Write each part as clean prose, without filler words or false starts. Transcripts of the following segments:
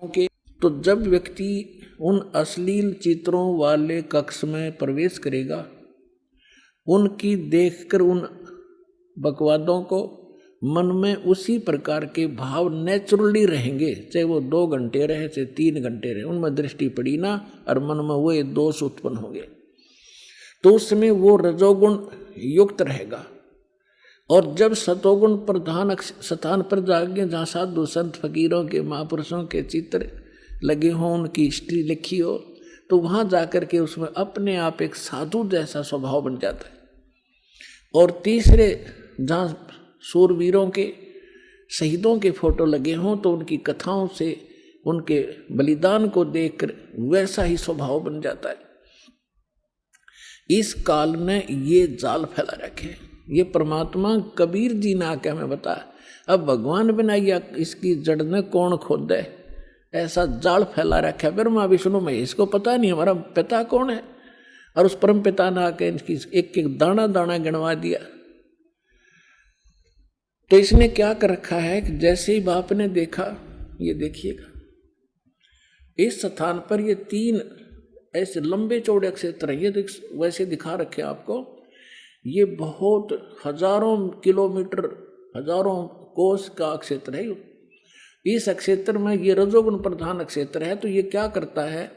के। तो जब व्यक्ति उन अश्लील चित्रों वाले कक्ष में प्रवेश करेगा, उनकी देखकर उन बकवादों को मन में उसी प्रकार के भाव नेचुरली रहेंगे, चाहे वो 2 घंटे रहे चाहे 3 घंटे रहे, उनमें दृष्टि पड़ी ना और मन में वो दोष उत्पन्न होंगे, तो उसमें वो रजोगुण युक्त रहेगा। और जब सतोगुण प्रधान स्थान पर जाएंगे, जहाँ साधु संत फकीरों के महापुरुषों के चित्र लगे हों, उनकी हिस्ट्री लिखी हो, तो वहाँ जाकर के उसमें अपने आप एक साधु जैसा स्वभाव बन जाता है। और तीसरे, जहाँ शूरवीरों के शहीदों के फोटो लगे हों, तो उनकी कथाओं से उनके बलिदान को देखकर वैसा ही स्वभाव बन जाता है। इस काल ने ये जाल फैला रखे, ये परमात्मा कबीर जी ने आके हमें बताया। अब भगवान बनाइया इसकी जड़ ने कौन खोद है, ऐसा जाल फैला रखा है। ब्रह्मा विष्णु महेश को पता नहीं हमारा पिता कौन है, और उस परम पिता ने आके इनकी एक एक दाना दाना गिनवा दिया। तो इसने क्या कर रखा है कि जैसे ही बाप ने देखा, ये देखिएगा इस स्थान पर ये 3 ऐसे लंबे चौड़े क्षेत्र हैं, ये वैसे दिखा रखे आपको। ये बहुत हजारों किलोमीटर, हजारों कोस का क्षेत्र है। इस क्षेत्र में ये रजोगुण प्रधान क्षेत्र है। तो ये क्या करता है,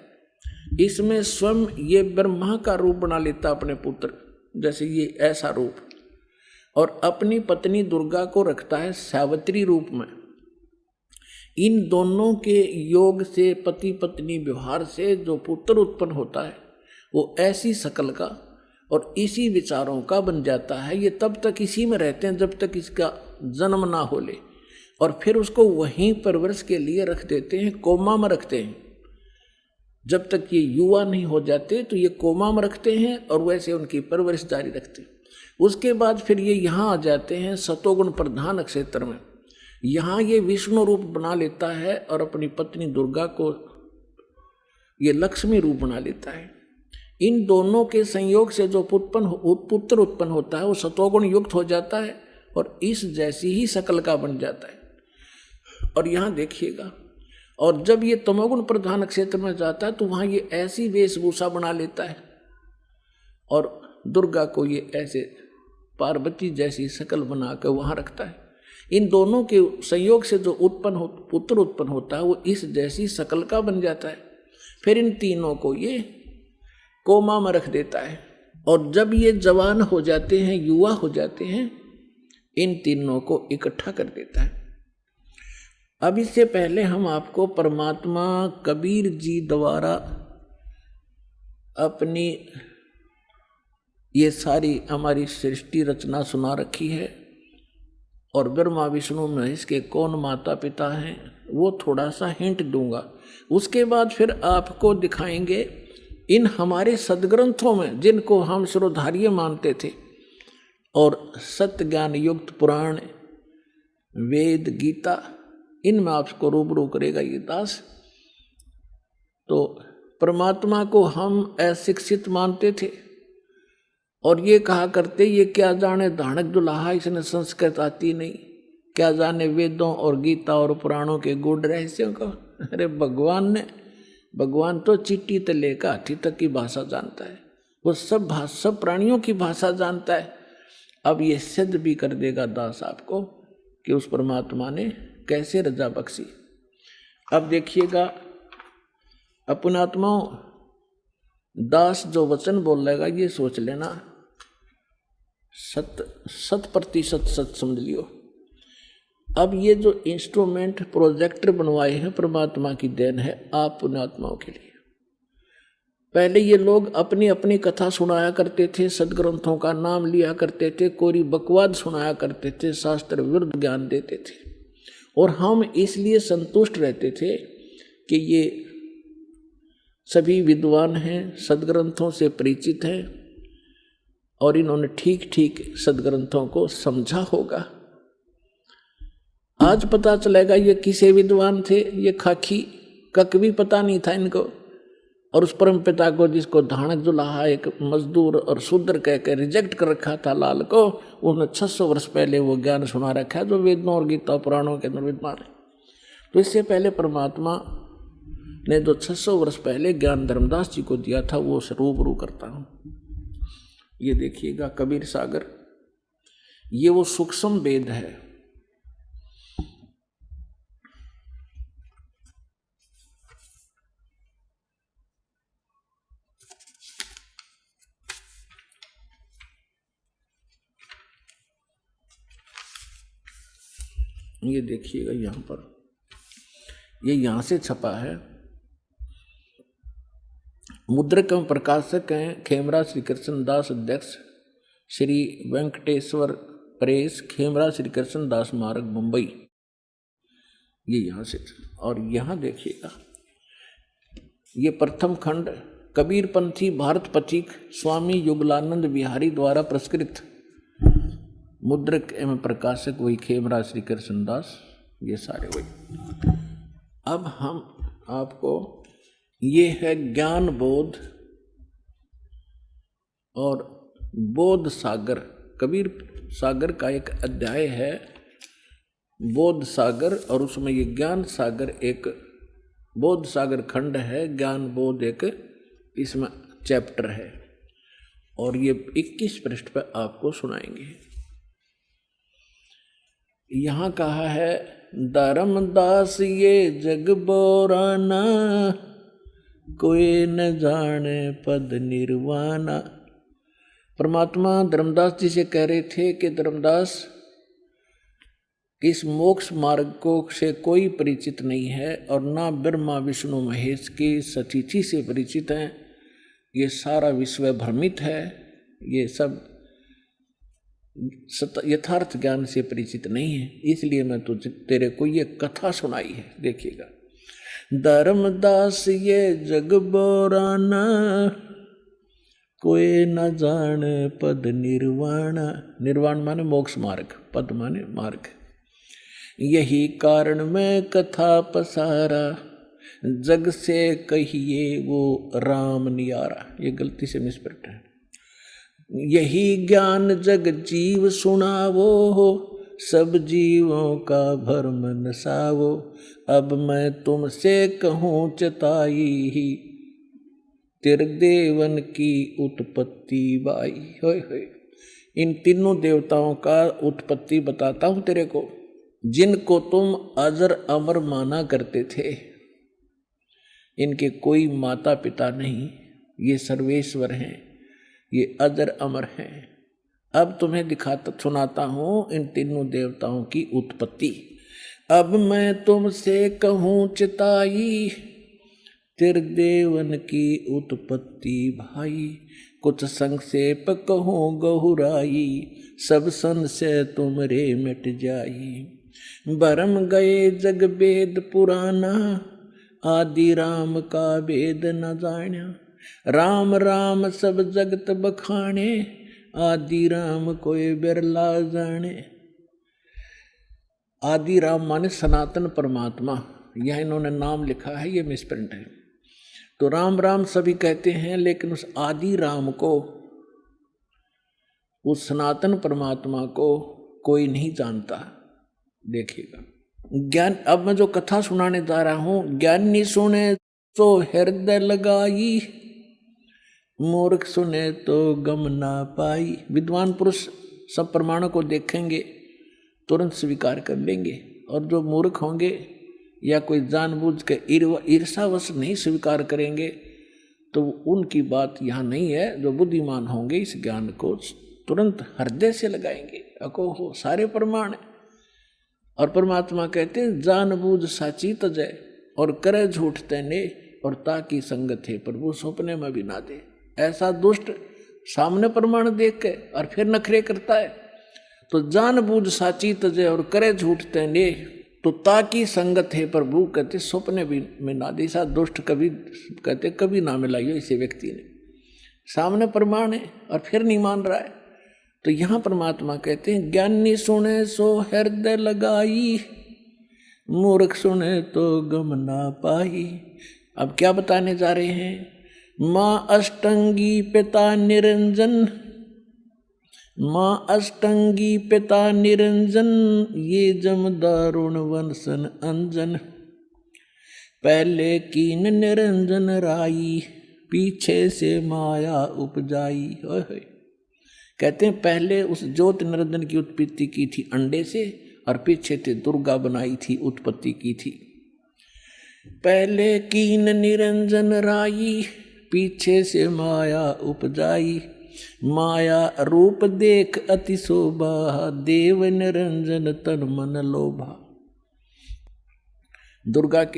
इसमें स्वयं ये ब्रह्मा का रूप बना लेता अपने पुत्र, जैसे ये ऐसा रूप, और अपनी पत्नी दुर्गा को रखता है सावित्री रूप में। इन दोनों के योग से, पति पत्नी व्यवहार से जो पुत्र उत्पन्न होता है, वो ऐसी शकल का और इसी विचारों का बन जाता है। ये तब तक इसी में रहते हैं जब तक इसका जन्म ना हो ले, और फिर उसको वहीं परवरिश के लिए रख देते हैं, कोमा में रखते हैं। जब तक ये युवा नहीं हो जाते तो ये कोमा में रखते हैं और वैसे उनकी परवरिश जारी रखते हैं। उसके बाद फिर ये यहाँ आ जाते हैं सतोगुण प्रधान क्षेत्र में। यहाँ ये विष्णु रूप बना लेता है और अपनी पत्नी दुर्गा को ये लक्ष्मी रूप बना लेता है। इन दोनों के संयोग से जो पुत्र उत्पन्न होता है वो सतोगुण युक्त हो जाता है और इस जैसी ही शकल का बन जाता है। और यहाँ देखिएगा, और जब ये तमोगुण प्रधान क्षेत्र में जाता है तो वहाँ ये ऐसी वेशभूषा बना लेता है और दुर्गा को ये ऐसे पार्वती जैसी शकल बनाकर वहाँ रखता है। इन दोनों के संयोग से जो पुत्र उत्पन्न होता है वो इस जैसी शकल का बन जाता है। फिर इन तीनों को ये कोमा में रख देता है, और जब ये जवान हो जाते हैं, युवा हो जाते हैं, इन तीनों को इकट्ठा कर देता है। अब इससे पहले हम आपको परमात्मा कबीर जी द्वारा अपनी ये सारी हमारी सृष्टि रचना सुना रखी है, और ब्रह्मा विष्णु महेश के कौन माता पिता हैं वो थोड़ा सा हिंट दूंगा। उसके बाद फिर आपको दिखाएंगे इन हमारे सदग्रंथों में, जिनको हम शिरोधार्य मानते थे, और सत्य ज्ञान युक्त पुराण, वेद, गीता, इनमें आपको रूबरू करेगा ये दास। तो परमात्मा को हम अशिक्षित मानते थे और ये कहा करते, ये क्या जाने धानक दुल्हा, इसने संस्कृत आती नहीं, क्या जाने वेदों और गीता और पुराणों के गूढ़ रहस्यों को। अरे भगवान तो चिट्ठी से लेकर हाथी तक की भाषा जानता है, वो सब प्राणियों की भाषा जानता है। अब ये सिद्ध भी कर देगा दास आपको कि उस परमात्मा ने कैसे रजा बख्शी। अब देखिएगा, अपने आत्माओं, दास जो वचन बोल लेगा ये सोच लेना 100% सच समझ लियो। अब ये जो इंस्ट्रूमेंट प्रोजेक्टर बनवाए हैं परमात्मा की देन है आप पुण्यात्माओं के लिए। पहले ये लोग अपनी अपनी कथा सुनाया करते थे, सदग्रंथों का नाम लिया करते थे, कोरी बकवाद सुनाया करते थे, शास्त्र विरुद्ध ज्ञान देते थे, और हम इसलिए संतुष्ट रहते थे कि ये सभी विद्वान हैं, सदग्रंथों से परिचित हैं और इन्होंने ठीक ठीक सदग्रंथों को समझा होगा। आज पता चलेगा ये किसे विद्वान थे, ये खाकी कक भी पता नहीं था इनको, और उस परम पिता को जिसको धानक दुल्हा एक मजदूर और शूद्र कह के रिजेक्ट कर रखा था लाल को, उन्होंने 600 वर्ष पहले वो ज्ञान सुना रखा है जो वेदों और गीता पुराणों के अंदर विद्वान है। तो इससे पहले परमात्मा ने जो 600 वर्ष पहले ज्ञान धर्मदास जी को दिया था वो रूबरू करता हूं। ये देखिएगा कबीर सागर, ये वो सूक्ष्म वेद है। ये देखिएगा यहां पर, ये यहां से छपा है। मुद्रक एवं प्रकाशक हैं खेमरा श्री कृष्ण दास, अध्यक्ष श्री वेंकटेश्वर प्रेस, खेमरा श्री कृष्ण दास मार्ग, मुंबई। ये यहां से, और यहां देखिएगा ये प्रथम खंड कबीरपंथी भारत पथिक स्वामी युगलानंद बिहारी द्वारा प्रस्कृत, मुद्रक एवं प्रकाशक वही खेमरा श्री कृष्ण दास, ये सारे वही। अब हम आपको, ये है ज्ञान बोध और बोध सागर, कबीर सागर का एक अध्याय है बोध सागर, और उसमें ये ज्ञान सागर एक बोध सागर खंड है, ज्ञान बोध एक इसमें चैप्टर है, और ये 21 पृष्ठ पर आपको सुनाएंगे। यहाँ कहा है धर्मदास ये जग बोराना, कोई न जाने पद निर्वाणा। परमात्मा धर्मदास जी से कह रहे थे कि धर्मदास, इस मोक्ष मार्ग को से कोई परिचित नहीं है, और ना ब्रह्मा विष्णु महेश की सतिथि से परिचित हैं। ये सारा विश्व भ्रमित है, ये सब यथार्थ ज्ञान से परिचित नहीं है, इसलिए मैं तेरे को ये कथा सुनाई है। देखिएगा, धर्मदास ये जग बोराना, कोई न जाने पद निर्वाण। निर्वाण माने मोक्ष मार्ग, पद माने मार्ग। यही कारण मैं कथा पसारा, जग से कहिए वो राम नियारा। ये गलती से मिसप्रिंट है। यही ज्ञान जग जीव सुनावो, सब जीवों का भरम नसावो। अब मैं तुमसे कहूँ चताई, त्रिदेवन की उत्पत्ति बाई। होय होय, इन तीनों देवताओं का उत्पत्ति बताता हूँ तेरे को, जिनको तुम अजर अमर माना करते थे। इनके कोई माता पिता नहीं, ये सर्वेश्वर हैं, ये अजर अमर हैं। अब तुम्हें दिखाता सुनाता हूं इन तीनों देवताओं की उत्पत्ति। अब मैं तुमसे कहूँ चिताई, त्रिदेवन की उत्पत्ति भाई। कुछ संक्षेप कहूँ गहुराई, सब संशय तुमरे मिट जाई। भरम गए जग वेद पुराना, आदि राम का वेद न जाना। राम राम सब जगत बखाने, आदि राम कोई बिरला जाने। आदि राम माने सनातन परमात्मा, यह इन्होंने नाम लिखा है, ये मिसप्रिंट है। तो राम राम सभी कहते हैं, लेकिन उस आदि राम को, उस सनातन परमात्मा को कोई नहीं जानता। देखिएगा ज्ञान, अब मैं जो कथा सुनाने जा रहा हूं, ज्ञानी सुने तो हृदय लगाई, मूर्ख सुने तो गम ना पाई। विद्वान पुरुष सब प्रमाणों को देखेंगे, तुरंत स्वीकार कर लेंगे, और जो मूर्ख होंगे या कोई जानबूझ के ईर्षावश नहीं स्वीकार करेंगे, तो उनकी बात यहाँ नहीं है। जो बुद्धिमान होंगे इस ज्ञान को तुरंत हृदय से लगाएंगे। अको हो सारे प्रमाण। और परमात्मा कहते हैं जानबूझ साची तजय, और करे झूठ तैने, और ताकि संगत है प्रभु सपने में भी ना दे। ऐसा दुष्ट सामने प्रमाण देख के और फिर नखरे करता है, तो जानबूझ साची तजय और करे झूठ तैने, तो ताकि संगत है प्रभु कहते सपने भी में ना दे। ऐसा दुष्ट कभी कहते कभी ना मिलाइयो इसे व्यक्ति ने। सामने प्रमाण है और फिर नहीं मान रहा है। तो यहाँ परमात्मा कहते हैं ज्ञानी सुने सो हृदय लगाई, मूर्ख सुने तो गम ना पाई। अब क्या बताने जा रहे हैं? माँ अष्टंगी पिता निरंजन, माँ अष्टंगी पिता निरंजन, ये जम दारुण वंशन अंजन। पहले कीन निरंजन राई, पीछे से माया उपजाई। कहते हैं पहले उस ज्योत निरंजन की उत्पत्ति की थी अंडे से, और पीछे से दुर्गा बनाई थी, उत्पत्ति की थी। पहले कीन निरंजन राई, पीछे से माया उपजाई। माया रूप देख अति शोभा, देव निरंजन तन मन लोभा। दुर्गा के